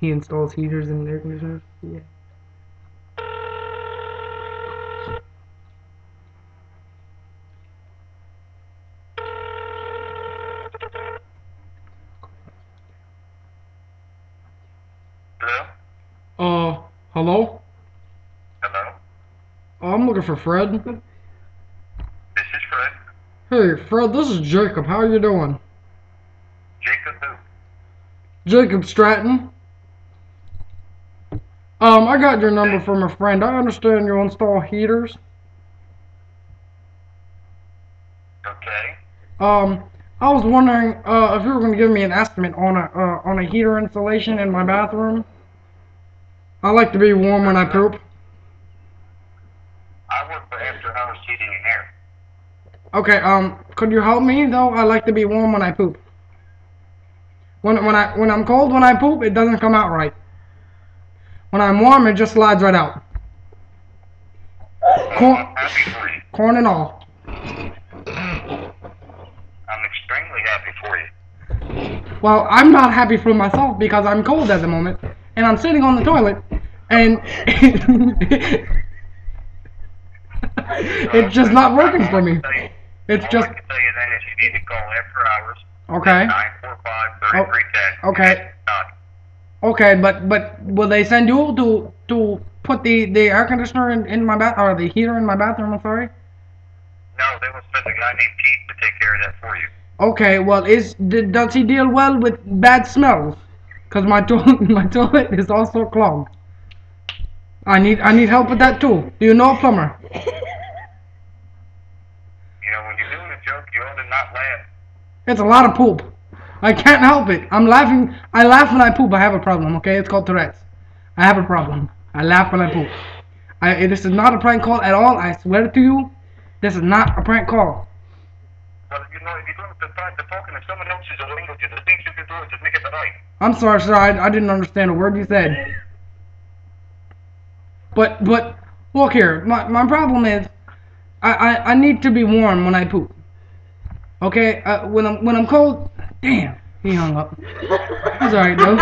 he installs heaters and air conditioners. Yeah. Hello? Hello? Hello? I'm looking for Fred. This is Fred. Hey, Fred, this is Jacob. How you doing? Jacob who? Jacob Stratton. I got your number from a friend. I understand you install heaters. Okay. I was wondering, if you were going to give me an estimate on a heater installation in my bathroom. I like to be warm when I poop. I work for After Hours Heating and Air. Okay, could you help me though? I like to be warm when I poop. When I'm cold when I poop, it doesn't come out right. When I'm warm, it just slides right out. I'm happy for you. Corn and all. I'm extremely happy for you. Well, I'm not happy for myself because I'm cold at the moment, and I'm sitting on the toilet, and it's just not working for me. It's just. All I can tell you then is you need to call After Hours. Okay. 945-3310. Okay. Okay, but will they send you to put the air conditioner in my bath, or the heater in my bathroom? I'm sorry. No, they will send a guy named Pete to take care of that for you. Okay, well, does he deal well with bad smells? Cause my toilet is also clogged. I need help with that too. Do you know a plumber? You know, when you're doing a joke, you ought to not laugh. It's a lot of poop. I can't help it. I'm laughing. I laugh when I poop. I have a problem. Okay, it's called Tourette's. I have a problem. I laugh when I poop. This is not a prank call at all. I swear to you, this is not a prank call. Well, you know, if you don't decide to talk in someone else's language, the things you can do is just make it right. I'm sorry, sir. I didn't understand a word you said. But look here. My problem is, I need to be warm when I poop. Okay. When I'm cold. Damn. He hung up. He's alright though.